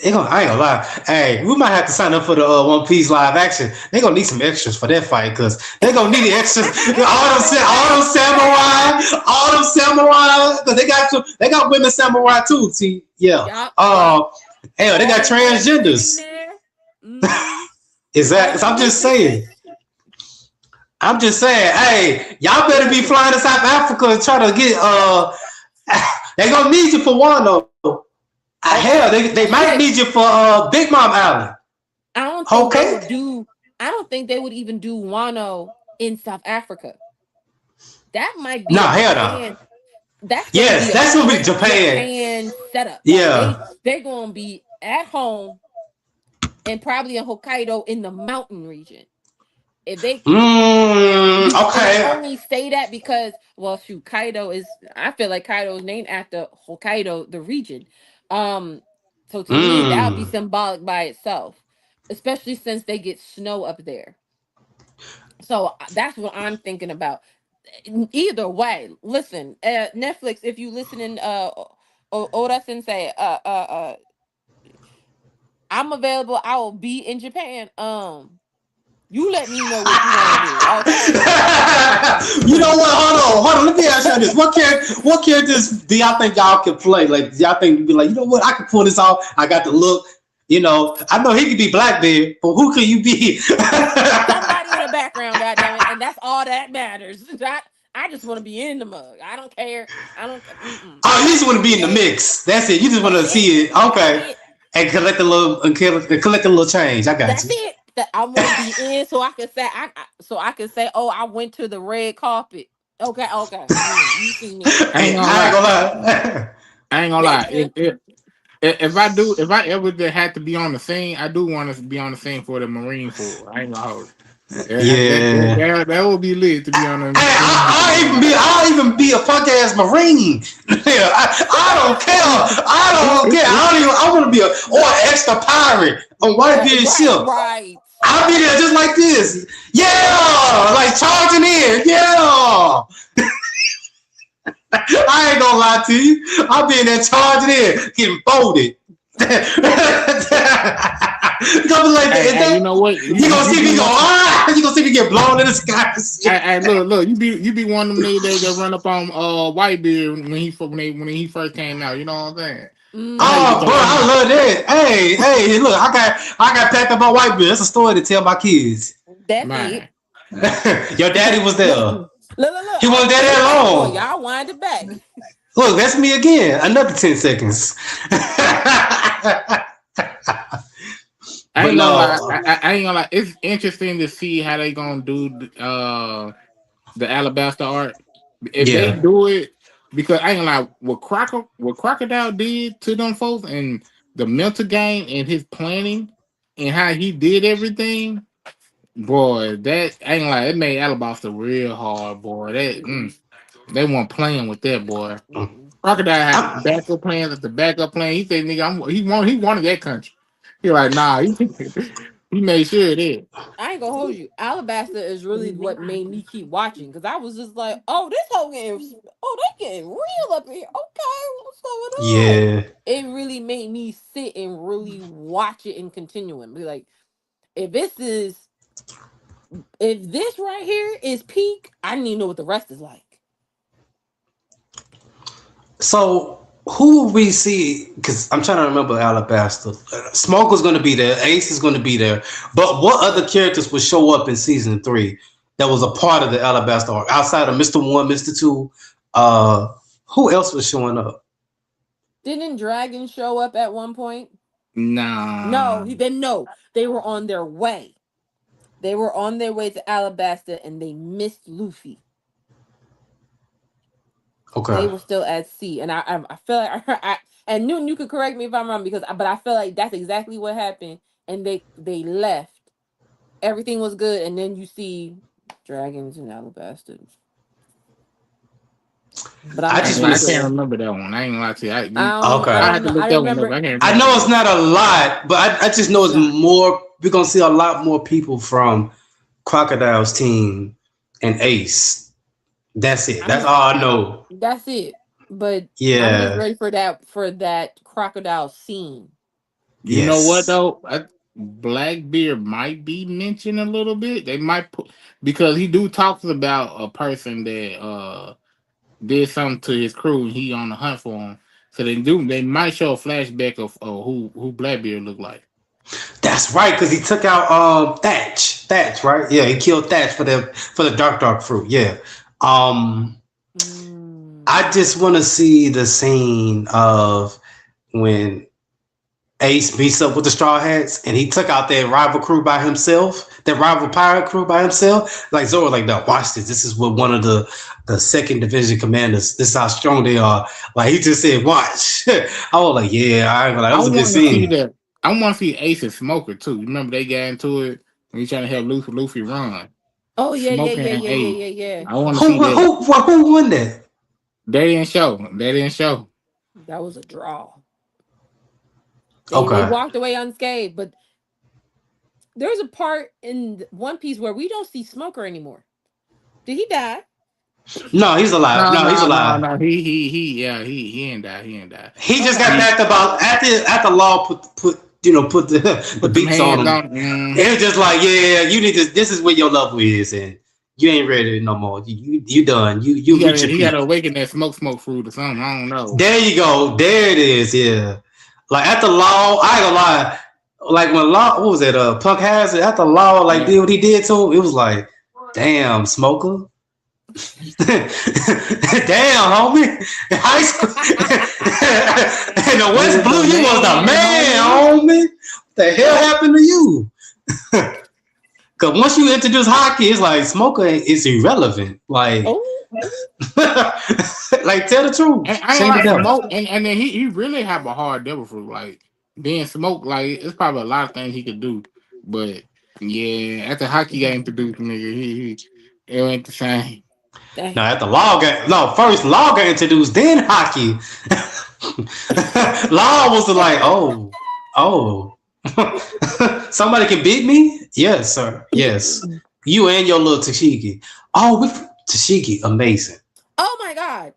I ain't gonna lie. Hey, we might have to sign up for the One Piece live action. They gonna need some extras for that fight because they gonna need the extras. all them samurai. Because they got women samurai too. See, yeah. Hell, they got transgenders. Exactly. So I'm just saying. Hey, y'all better be flying to South Africa and try to get. They gonna need you for Wano. Hell, they might need you for Big Mom Island. I don't think they would even do Wano in South Africa. That might be hell no. That's gonna be Japan setup. Yeah, they're gonna be at home and probably in Hokkaido in the mountain region. If they okay, I only say that because Kaido is. I feel like Kaido is named after Hokkaido, the region. So to me, that would be symbolic by itself, especially since they get snow up there. So that's what I'm thinking about. Either way, listen, Netflix, if you listening, Oda Sensei, I'm available. I will be in Japan. You let me know what you want to do. Okay. You know what? Hold on. Let me ask you this: What characters do y'all think y'all can play? Like, do y'all think be like, you know what? I can pull this off. I got the look. You know, I know he could be Blackbeard, but who can you be? Somebody in the background, goddammit, and that's all that matters. I just want to be in the mug. I don't care. Oh, you just want to be in the mix. That's it. You just want to see it. Okay. And collect a little change. I got that's you. It. That I want to be in, so I can say, oh, I went to the red carpet. Okay. You see me. I ain't gonna lie. If I ever had to be on the scene, I do want to be on the scene for the Marine Corps. I ain't gonna hold it. Yeah, that would be lit to be on the. I'll even be a punk ass Marine. I don't care. I want to be an extra pirate on Whitebeard ship. Right. I'll be there just like this. Yeah, like charging in. Yeah. I ain't gonna lie to you. I'll be in there charging in, getting folded. You know what? You gonna see me go You gonna see me get blown in the sky. Hey, look, you be one of them niggas that run up on Whitebeard when he first came out. You know what I'm saying? Oh, bro, I love that. Hey, look, I got packed up on Whitebeard. That's a story to tell my kids. That's it. Your daddy was there. Look. He wasn't there that long. Y'all wind it back. Look, that's me again. Another 10 seconds. I ain't gonna lie. It's interesting to see how they gonna do the Alabasta art. If they do it, because I ain't gonna lie, what Crocodile did to them folks and the mental game and his planning and how he did everything, boy, that I ain't gonna lie, it made Alabasta real hard, boy. They weren't playing with that, boy. Crocodile had backup plans after backup plan. He said, "Nigga, he wanted that country." He like, nah, he made sure it is. I ain't gonna hold you. Alabasta is really what made me keep watching because I was just like, oh, this whole game, they getting real up here. Okay, what's going on? Yeah. It really made me sit and really watch it and continue and be like, if this right here is peak, I need to know what the rest is like. So who will we see? Because I'm trying to remember Alabasta. Smoke was going to be there. Ace is going to be there. But what other characters would show up in season 3 that was a part of the Alabasta arc outside of Mr. 1, Mr. 2? Who else was showing up? Didn't Dragon show up at one point? Nah. No, they were on their way. They were on their way to Alabasta and they missed Luffy. Okay. They were still at sea, and I feel like and Newton, you could correct me if I'm wrong but I feel like that's exactly what happened, and they left. Everything was good, and then you see dragons and Alabasta. But I'm I not just too want I can't sure. to. remember that one. I ain't gonna lie to you. I Okay. I had don't to know. look I that one up. remember. I can't I remember know that it's one. not a lot, but I just know It's it's not. more. We're gonna see a lot more people from Crocodile's team and Ace. That's it. That's I'm. all I know. That's it. But I'm just Yeah. ready for that crocodile scene. You know what Yes. though? Blackbeard might be mentioned a little bit. They might put because he do talks about a person that did something to his crew and he on the hunt for him. So they might show a flashback of who Blackbeard looked like. That's right, because he took out Thatch. Thatch, right? Yeah, he killed Thatch for the Dark Fruit. Yeah. Um I Mm. just want to see the scene of when Ace meets up with the Straw Hats and he took out their rival crew by himself, their rival pirate crew by himself. Like Zoro, like, no, watch this. This is what one of the second division commanders. This is how strong they are. Like he just said, watch. I was like, yeah, I ain't gonna lie. That I was a good want to see scene. that. I want to see Ace and Smoker too. Remember they got into it when he's trying to help Luffy run. Oh yeah, yeah, Smoker yeah, and yeah, yeah, Ace. yeah, yeah. I want to see Who that. who who won that? They didn't show. They didn't show. That was a draw. They Okay. walked away unscathed, but there's a part in One Piece where we don't see Smoker anymore. Did he die? No, he's alive. No, No, he's no, no, alive. no. He ain't die. He ain't die. He just got Okay. He back about after Law put the put them beats on hands him. on. It was just like, yeah, you need to. This is where your level is, and you ain't ready no more. You done. You reach your He peak. gotta awaken that smoke fruit or something. I don't know. There you go. There it is. Yeah. Like at the Law, I ain't gonna lie. Like when Law, what was it? Punk Hazard at the Law, like Yeah. did what he did to him. It was like, damn, Smoker. Damn, homie. High school. In the West Blue, you was the man, homie. What the hell happened to you? Because once you introduce hockey, it's like Smoker is irrelevant. Like, Oh, like tell the truth. And I Shame the ain't like devil. smoke, and then he really have a hard devil fruit. Like being smoke, like it's probably a lot of things he could do, but yeah, after hockey got introduced, nigga, it ain't the same. No, dang. at the Law got first Law got introduced, then hockey. Law was like, oh. Somebody can beat me? Yes, sir. Yes. You and your little Tashiki. Oh, Tashiki, amazing. Oh my god.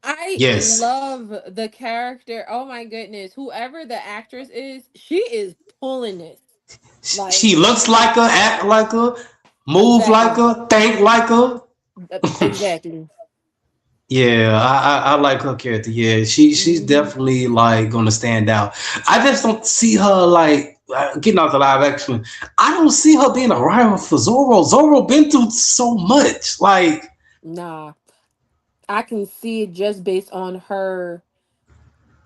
I Yes. love the character. Oh my goodness. Whoever the actress is, she is pulling it. Like She looks like her, act like her, move like exactly. her, think like her. Exactly. Yeah, I like her character. Yeah, she's Mhm. definitely like gonna stand out. I just don't see her like getting out the live action. I don't see her being a rival for Zoro. Zoro been through so much. Like, Nah. I can see it just based on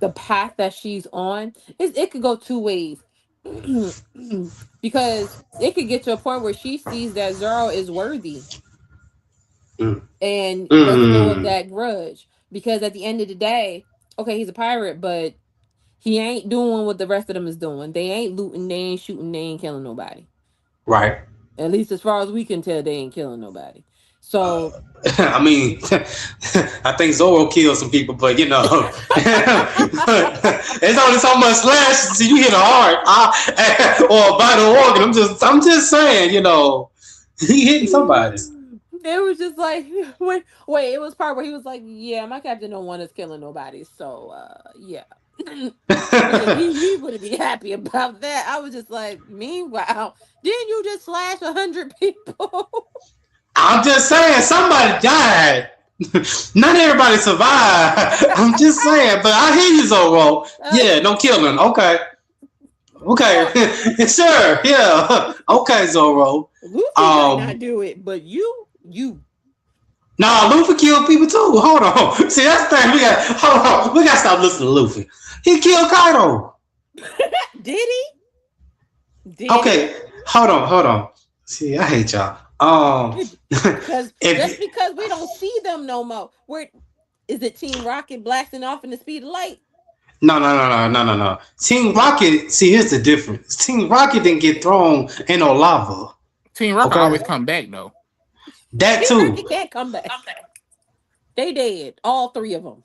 the path that she's on. It could go two ways. Because it could get to a point where she sees that Zoro is worthy mm, and lets go of mm, that grudge. Because at the end of the day, okay, he's a pirate, but he ain't doing what the rest of them is doing. They ain't looting, they ain't shooting, they ain't killing nobody. right. At least as far as we can tell, they ain't killing nobody. So I mean, I think Zoro killed some people, but you know, it's only so much slash so you hit a heart or a vital organ. I'm just saying, you know, he hitting somebody. it was just like wait, it was part where he was like, yeah, my captain don't want us killing nobody. So yeah. He wouldn't be happy about that. I was just like, meanwhile, didn't you just slash 100 people? I'm just saying, somebody died. Not everybody survived. I'm just saying, but I hear you, Zoro. Yeah, no killing. Okay. Okay. Sure. Yeah. Okay, Zoro. Luffy might not Um, do it, but you. nah, Luffy killed people too. Hold on. See, that's the thing. Hold on. We gotta stop listening to Luffy. He killed Kaido. Did he? Did Okay. Hold on. See, I hate y'all. he? Because just if because we don't see them no more. Is it Team Rocket blasting off in the speed of light? No. Team Rocket, see, here's the difference. Team Rocket didn't get thrown in no lava. Team Rocket Okay. always come back though. That Team too. Rocket can't come back. They dead. All 3 of them.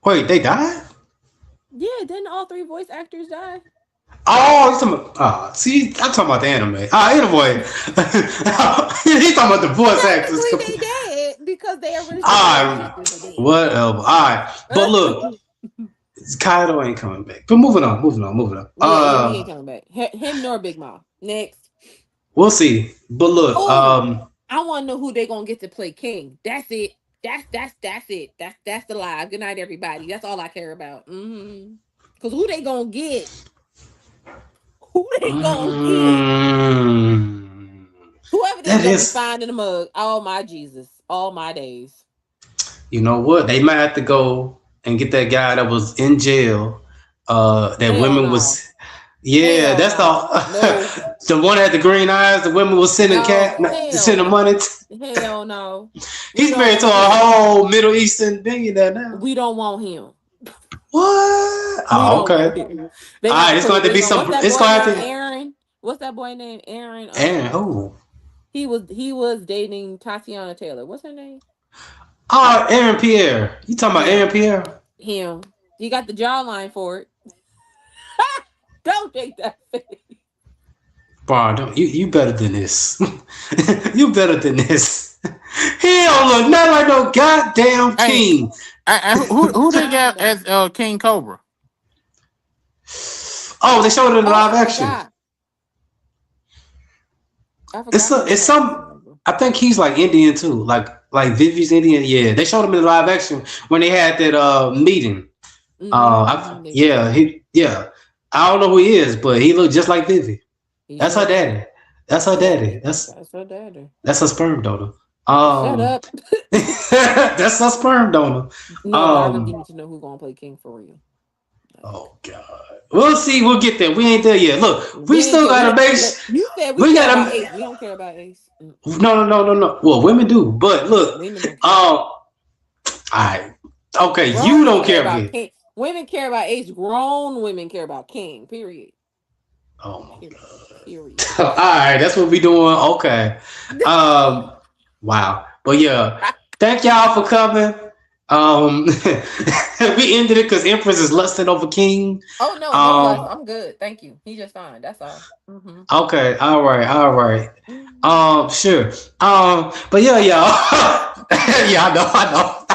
Wait, they died? Yeah, didn't all 3 voice actors die? Oh, he's talking about, see, I'm talking about the anime. Anyway. He's talking about the voice actors. Technically, they dead because they originally. Whatever. All right. But look, Kaido ain't coming back. But moving on. Yeah, he ain't coming back. Him nor Big Mom. Next. We'll see. But look, I want to know who they gonna get to play King. That's it. That's it. That's the live. Good night, everybody. That's all I care about. Cause who they gonna get? Whoever they gonna find in the mug. Oh my Jesus. All my days. You know what? They might have to go and get that guy that was in jail. Was. Yeah, that's the one that had the green eyes. The women was sending sending money. Hell no. He's married to a whole Middle Eastern billionaire now. We don't want him. What? Oh, okay. All right, it's going to be some. It's going to be Aaron. What's that boy named Aaron? Aaron who? He was dating Tatiana Taylor. What's her name? Oh, Aaron Pierre. You talking about Aaron Pierre? Him. He got the jawline for it. Don't take that face. Bro, you better than this. You better than this. He don't look not like no goddamn king. Who they got as King Cobra? Oh, they showed it in live action. It's some. I think he's like Indian too, like Vivi's Indian. Yeah, they showed him in live action when they had that meeting. I don't know who he is, but he looked just like Vivi. That's her daddy. That's her daddy. That's her daddy. That's her sperm donor. Shut up. That's her sperm donor. No, I don't need to know who's gonna play King for real. Oh God. We'll see. We'll get there. We ain't there yet. Look, we still gotta make. You said we gotta. Ace. We don't care about Ace. No. Well, women do, but look. All right. Okay, you don't care about King. Women care about Ace. Grown women care about King. Period. Oh my God. Period. All right, that's what we doing. Okay. Wow. But yeah, thank y'all for coming. We ended it because Empress is lusting over King. Oh no, I'm good. Thank you. He's just fine. That's all. Mm-hmm. Okay. All right. Sure. But yeah, y'all. Yeah, I know.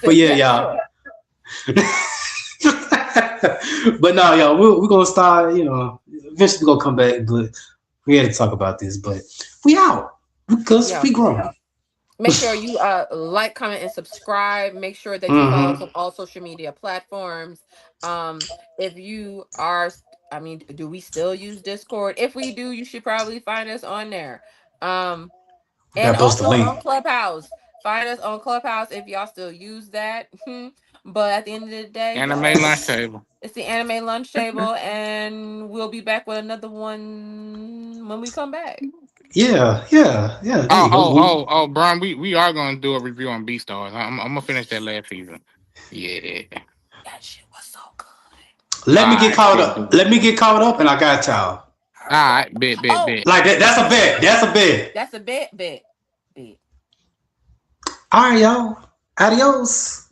But yeah, y'all. But no, y'all, we're gonna start. Eventually we're gonna come back, but we had to talk about this. But we out because we grown. Make sure you like, comment, and subscribe. Make sure that you follow us on all social media platforms. If you are, do we still use Discord? If we do, you should probably find us on there. And also on Clubhouse. Find us on Clubhouse if y'all still use that. But at the end of the day, Anime Lunch Table. It's the Anime Lunch Table, and we'll be back with another one when we come back. Yeah. Oh, Brian, we are gonna do a review on Beastars. I'm gonna finish that last season. Yeah. That shit was so good. Let me get caught up, and I got y'all. All right, bet. Like that. That's a bet. That's a bet. All right, y'all. Adios.